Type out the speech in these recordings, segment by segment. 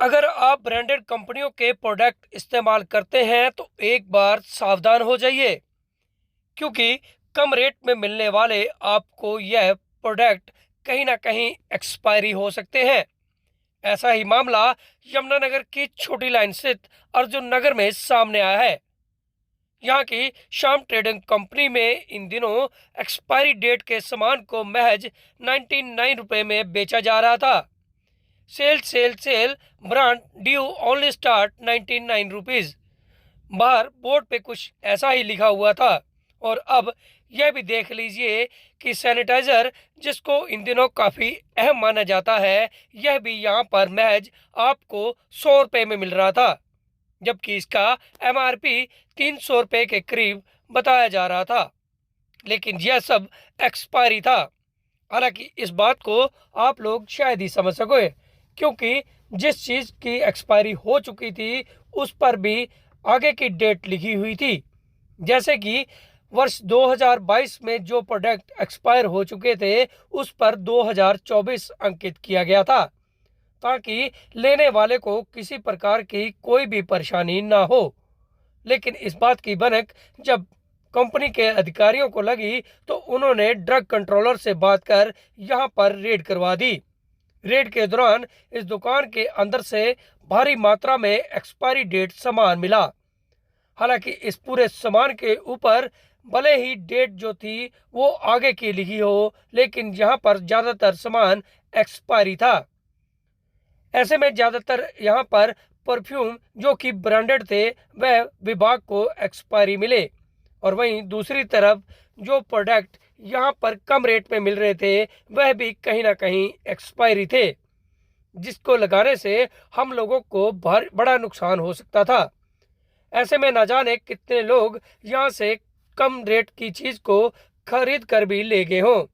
अगर आप ब्रांडेड कंपनियों के प्रोडक्ट इस्तेमाल करते हैं तो एक बार सावधान हो जाइए, क्योंकि कम रेट में मिलने वाले आपको यह प्रोडक्ट कहीं ना कहीं एक्सपायरी हो सकते हैं। ऐसा ही मामला यमुनानगर की छोटी लाइन स्थित अर्जुन नगर में सामने आया है। यहाँ की श्याम ट्रेडिंग कंपनी में इन दिनों एक्सपायरी डेट के सामान को महज 99 रुपये में बेचा जा रहा था। Sale sale sale, brand due only start 99 rupees. बाहर बोर्ड पे कुछ ऐसा ही लिखा हुआ था। और अब यह भी देख लीजिए कि सैनिटाइज़र, जिसको इन दिनों काफ़ी अहम माना जाता है, यह भी यहाँ पर महज आपको 100 रुपये में मिल रहा था, जबकि इसका MRP 300 रुपये के करीब बताया जा रहा था। लेकिन यह सब एक्सपायरी था। हालांकि इस बात को आप लोग शायद ही समझ सकोगे, क्योंकि जिस चीज़ की एक्सपायरी हो चुकी थी उस पर भी आगे की डेट लिखी हुई थी। जैसे कि वर्ष 2022 में जो प्रोडक्ट एक्सपायर हो चुके थे उस पर 2024 अंकित किया गया था, ताकि लेने वाले को किसी प्रकार की कोई भी परेशानी ना हो। लेकिन इस बात की भनक जब कंपनी के अधिकारियों को लगी तो उन्होंने ड्रग कंट्रोलर से बात कर यहां पर रेड करवा दी। रेड के दौरान इस दुकान के अंदर से भारी मात्रा में एक्सपायरी डेट सामान मिला। हालांकि इस पूरे सामान के ऊपर भले ही डेट जो थी वो आगे की लिखी हो, लेकिन यहाँ पर ज़्यादातर सामान एक्सपायरी था। ऐसे में ज़्यादातर यहाँ पर परफ्यूम जो कि ब्रांडेड थे वह विभाग को एक्सपायरी मिले, और वहीं दूसरी तरफ जो प्रोडक्ट यहाँ पर कम रेट में मिल रहे थे वह भी कहीं ना कहीं एक्सपायरी थे, जिसको लगाने से हम लोगों को बड़ा नुकसान हो सकता था। ऐसे में ना जाने कितने लोग यहाँ से कम रेट की चीज़ को खरीद कर भी ले गए हों।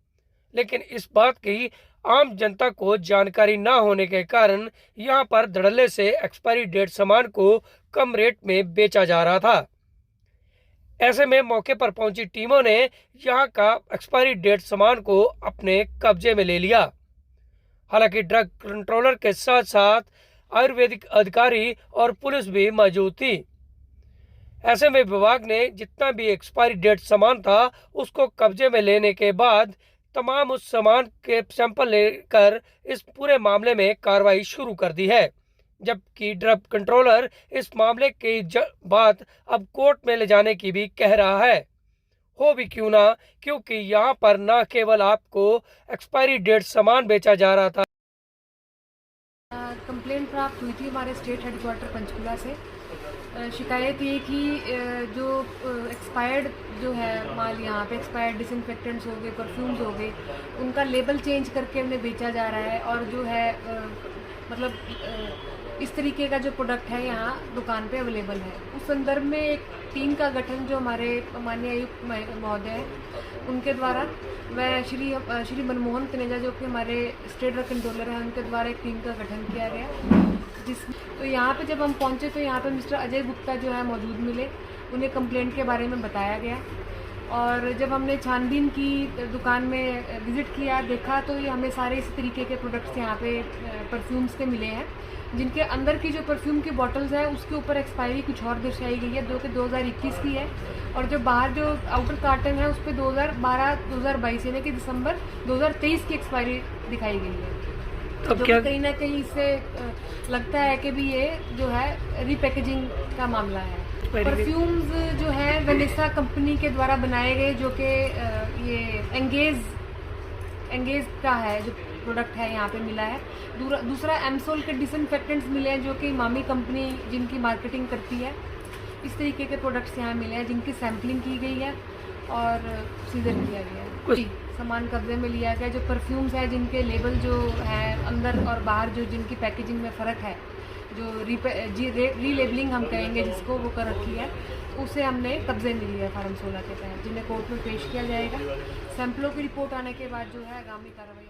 लेकिन इस बात की आम जनता को जानकारी ना होने के कारण यहाँ पर धड़ल्ले से एक्सपायरी डेट सामान को कम रेट में बेचा जा रहा था। ऐसे में मौके पर पहुंची टीमों ने यहाँ का एक्सपायरी डेट सामान को अपने कब्जे में ले लिया। हालांकि ड्रग कंट्रोलर के साथ साथ आयुर्वेदिक अधिकारी और पुलिस भी मौजूद थी। ऐसे में विभाग ने जितना भी एक्सपायरी डेट सामान था उसको कब्जे में लेने के बाद तमाम उस सामान के सैंपल लेकर इस पूरे मामले में कार्रवाई शुरू कर दी है। जबकि ड्रग कंट्रोलर इस मामले की बात अब कोर्ट में ले जाने की भी कह रहा है। हो भी क्यों ना, क्योंकि यहाँ पर न केवल आपको एक्सपायरी डेट सामान बेचा जा रहा था। कंप्लेंट प्राप्त हुई थी हमारे स्टेट हेडक्वार्टर पंचकुला से। शिकायत ये कि जो एक्सपायर्ड जो है माल, यहाँ पे एक्सपायर्ड डिसइंफेक्टेंट्स हो गए, परफ्यूम्स हो गए, उनका लेबल चेंज करके उन्हें बेचा जा रहा है। और जो है इस तरीके का जो प्रोडक्ट है यहाँ दुकान पे अवेलेबल है। उस संदर्भ में एक टीम का गठन जो हमारे माननीय आयुक्त महोदय हैं उनके द्वारा, वह श्री मनमोहन तनेजा जो कि हमारे स्टेट ड्रग कंट्रोलर हैं, उनके द्वारा एक टीम का गठन किया गया। तो यहाँ पे जब हम पहुँचे तो यहाँ पे मिस्टर अजय गुप्ता जो है मौजूद मिले। उन्हें कंप्लेंट के बारे में बताया गया, और जब हमने छानबीन की, दुकान में विज़िट किया, देखा तो ये हमें सारे इस तरीके के प्रोडक्ट्स यहाँ पे परफ्यूम्स के मिले हैं, जिनके अंदर की जो परफ्यूम की बॉटल्स है उसके ऊपर एक्सपायरी कुछ और दर्शाई गई है, जो कि 2021 की है। और जो बाहर जो आउटर कार्टन है उस पर 2022 यानी कि दिसंबर 2023 की एक्सपायरी दिखाई गई है। तो क्या कहीं ना कहीं इससे लगता है कि भी ये जो है रीपैकेजिंग का मामला है। परफ्यूम्स जो है वेनेसा कंपनी के द्वारा बनाए गए, जो कि ये एंगेज का है जो प्रोडक्ट है यहाँ पे मिला है। दूसरा एमसोल के डिसइंफेक्टेंट्स मिले हैं, जो कि मामी कंपनी जिनकी मार्केटिंग करती है। इस तरीके के प्रोडक्ट्स यहाँ मिले हैं जिनकी सैम्पलिंग की गई है और सीजर किया गया है। जी, सामान कब्जे में लिया गया। जो परफ्यूम्स है जिनके लेबल जो है अंदर और बाहर जो जिनकी पैकेजिंग में फ़र्क है, जो रीलेबलिंग हम कहेंगे जिसको, वो कर रखी है, उसे हमने कब्जे में लिया फार्म 16 के तहत, जिन्हें कोर्ट में पेश किया जाएगा। सैंपलों की रिपोर्ट आने के बाद जो है आगामी कार्रवाई